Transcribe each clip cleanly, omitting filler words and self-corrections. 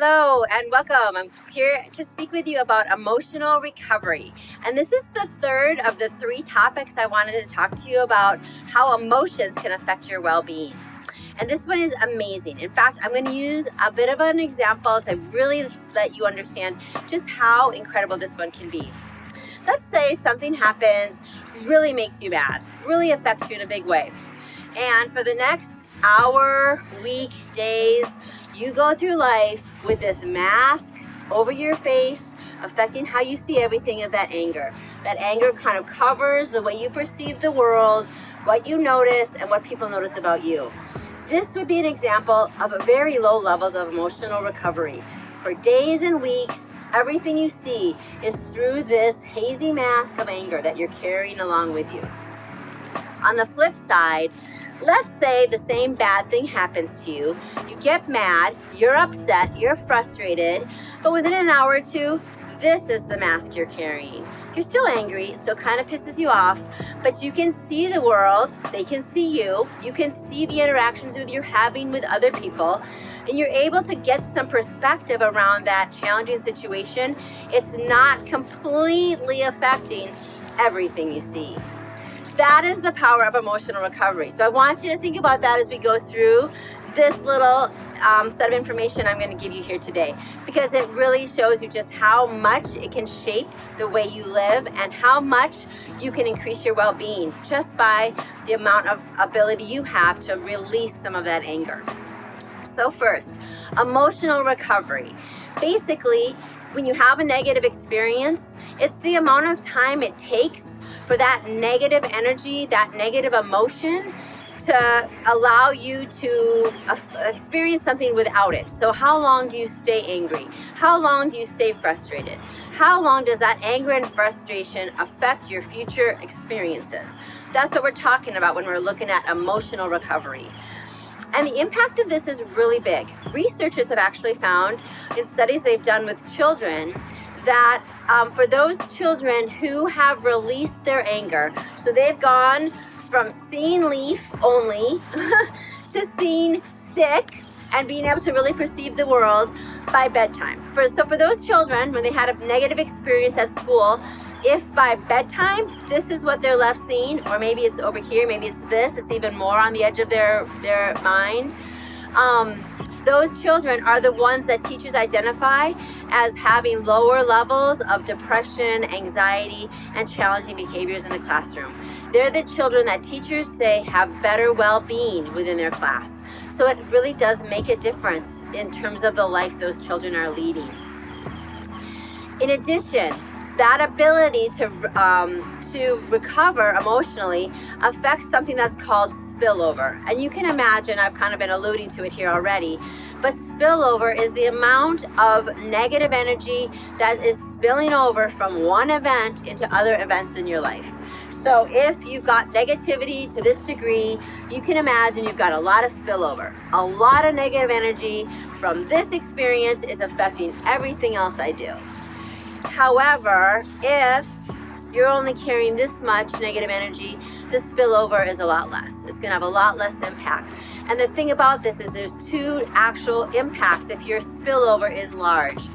Hello and welcome. I'm here to speak with you about emotional recovery. And this is the third of the three topics I wanted to talk to you about how emotions can affect your well-being. And this one is amazing. In fact, I'm going to use a bit of an example to really let you understand just how incredible this one can be. Let's say something happens, really makes you mad, really affects you in a big way. And for the next hour, week, days, you go through life with this mask over your face, affecting how you see everything of that anger. That anger kind of covers the way you perceive the world, what you notice, and what people notice about you. This would be an example of very low levels of emotional recovery. For days and weeks, everything you see is through this hazy mask of anger that you're carrying along with you. On the flip side, let's say the same bad thing happens to you. You get mad, you're upset, you're frustrated, but within an hour or two, this is the mask you're carrying. You're still angry, it still kind of pisses you off, but you can see the world, they can see you can see the interactions you're having with other people, and you're able to get some perspective around that challenging situation. It's not completely affecting everything you see. That is the power of emotional recovery. So I want you to think about that as we go through this little set of information I'm going to give you here today, because it really shows you just how much it can shape the way you live and how much you can increase your well-being just by the amount of ability you have to release some of that anger. So first, emotional recovery. Basically, when you have a negative experience, it's the amount of time it takes for that negative energy, that negative emotion to allow you to experience something without it. So how long do you stay angry? How long do you stay frustrated? How long does that anger and frustration affect your future experiences? That's what we're talking about when we're looking at emotional recovery. And the impact of this is really big. Researchers have actually found in studies they've done with children that for those children who have released their anger, so they've gone from seeing leaf only to seeing stick and being able to really perceive the world by bedtime. So for those children, when they had a negative experience at school, if by bedtime, this is what they're left seeing, or maybe it's over here, maybe it's this, it's even more on the edge of their mind, those children are the ones that teachers identify as having lower levels of depression, anxiety, and challenging behaviors in the classroom. They're the children that teachers say have better well-being within their class. So it really does make a difference in terms of the life those children are leading. In addition, that ability to recover emotionally affects something that's called spillover. And you can imagine, I've kind of been alluding to it here already, but spillover is the amount of negative energy that is spilling over from one event into other events in your life. So if you've got negativity to this degree, you can imagine you've got a lot of spillover. A lot of negative energy from this experience is affecting everything else I do. However, if you're only carrying this much negative energy, the spillover is a lot less. It's going to have a lot less impact. And the thing about this is there's two actual impacts if your spillover is large.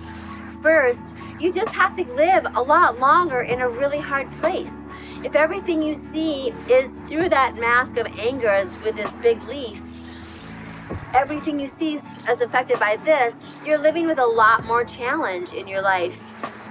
First, you just have to live a lot longer in a really hard place. If everything you see is through that mask of anger with this big leaf, everything you see is affected by this, you're living with a lot more challenge in your life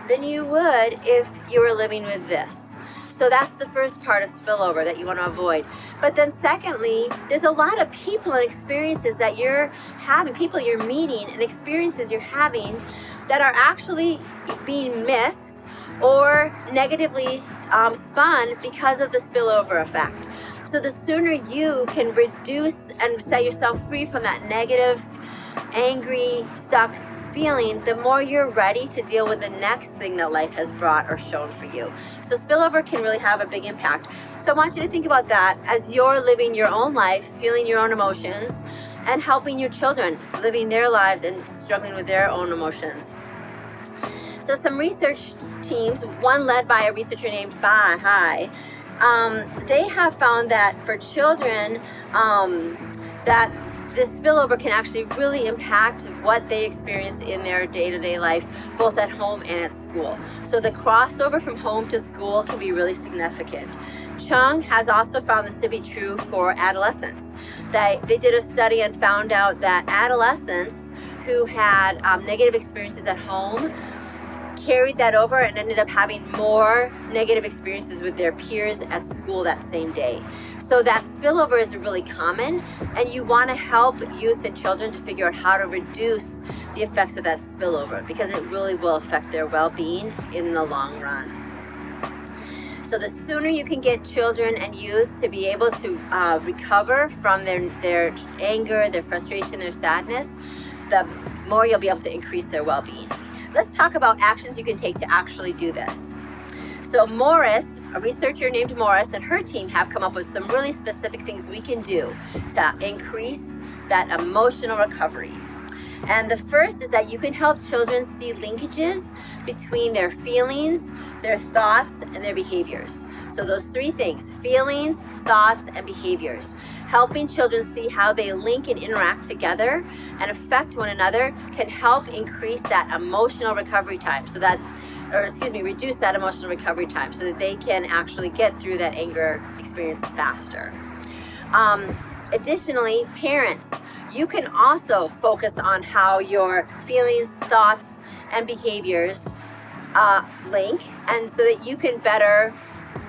than you would if you were living with this. So that's the first part of spillover that you want to avoid. But then secondly, there's a lot of people and experiences that you're having, people you're meeting and experiences you're having that are actually being missed or negatively spun because of the spillover effect. So the sooner you can reduce and set yourself free from that negative, angry, stuck feeling, the more you're ready to deal with the next thing that life has brought or shown for you. So spillover can really have a big impact. So I want you to think about that as you're living your own life, feeling your own emotions, and helping your children living their lives and struggling with their own emotions. So some research teams, one led by a researcher named Hai, they have found that for children that this spillover can actually really impact what they experience in their day-to-day life, both at home and at school. So the crossover from home to school can be really significant. Chung has also found this to be true for adolescents. They did a study and found out that adolescents who had negative experiences at home carried that over and ended up having more negative experiences with their peers at school that same day. So that spillover is really common, and you want to help youth and children to figure out how to reduce the effects of that spillover, because it really will affect their well-being in the long run. So the sooner you can get children and youth to be able to recover from their anger, their frustration, their sadness, the more you'll be able to increase their well-being. Let's talk about actions you can take to actually do this. So Morris, a researcher named Morris, and her team have come up with some really specific things we can do to increase that emotional recovery. And the first is that you can help children see linkages between their feelings, their thoughts, and their behaviors. So those three things: feelings, thoughts, and behaviors. Helping children see how they link and interact together and affect one another can help increase that emotional recovery time, reduce that emotional recovery time so that they can actually get through that anger experience faster. Additionally, parents, you can also focus on how your feelings, thoughts, and behaviors link, and so that you can better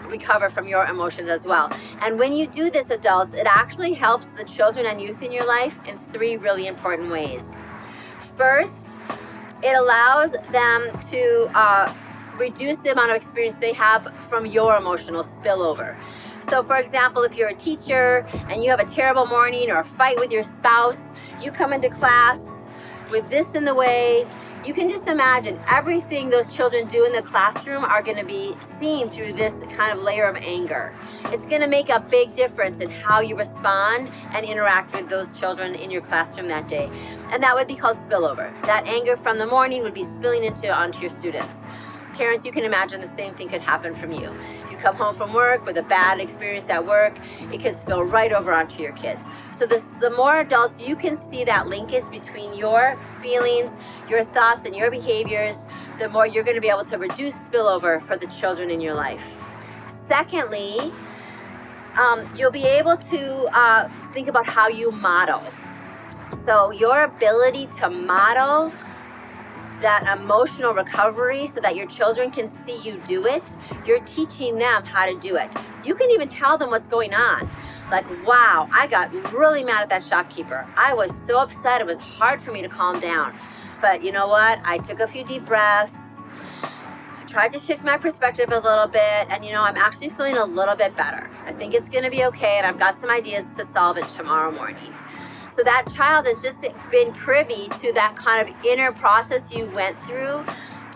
recover from your emotions as well. And when you do this, adults, it actually helps the children and youth in your life in three really important ways. First, it allows them to reduce the amount of experience they have from your emotional spillover. So for example, if you're a teacher and you have a terrible morning or a fight with your spouse, you come into class with this in the way, you can just imagine everything those children do in the classroom are going to be seen through this kind of layer of anger. It's going to make a big difference in how you respond and interact with those children in your classroom that day. And that would be called spillover. That anger from the morning would be spilling onto your students. Parents, you can imagine the same thing could happen from you. You come home from work with a bad experience at work, it can spill right over onto your kids. So the more adults you can see that linkage between your feelings, your thoughts, and your behaviors, the more you're going to be able to reduce spillover for the children in your life. Secondly, you'll be able to think about how you model. So your ability to model that emotional recovery so that your children can see you do it, you're teaching them how to do it. You can even tell them what's going on. Like, wow, I got really mad at that shopkeeper. I was so upset, it was hard for me to calm down. But you know what? I took a few deep breaths, I tried to shift my perspective a little bit, and I'm actually feeling a little bit better. I think it's gonna be okay, and I've got some ideas to solve it tomorrow morning. So that child has just been privy to that kind of inner process you went through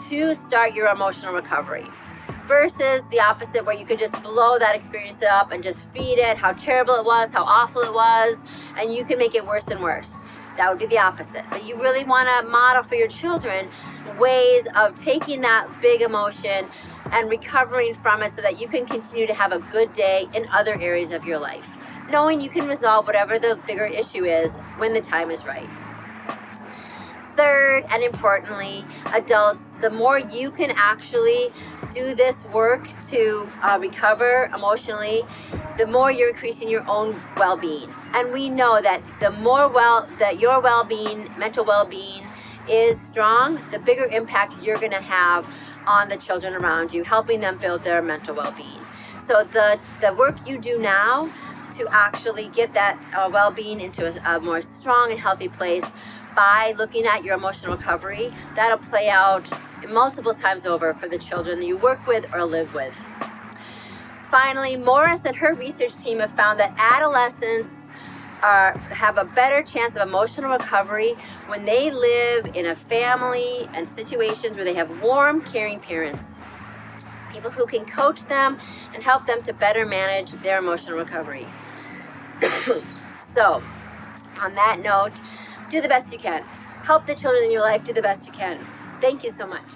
to start your emotional recovery. Versus the opposite, where you could just blow that experience up and just feed it how terrible it was, how awful it was, and you can make it worse and worse. That would be the opposite. But you really want to model for your children ways of taking that big emotion and recovering from it so that you can continue to have a good day in other areas of your life, knowing you can resolve whatever the bigger issue is when the time is right. Third, and importantly, adults, the more you can actually do this work to recover emotionally, the more you're increasing your own well-being. And we know that the more that your well-being, mental well-being is strong, the bigger impact you're going to have on the children around you, helping them build their mental well-being. So the work you do now to actually get that well-being into a more strong and healthy place by looking at your emotional recovery, that'll play out multiple times over for the children that you work with or live with. Finally, Morris and her research team have found that adolescents have a better chance of emotional recovery when they live in a family and situations where they have warm, caring parents, people who can coach them and help them to better manage their emotional recovery. So, on that note, do the best you can. Help the children in your life do the best you can. Thank you so much.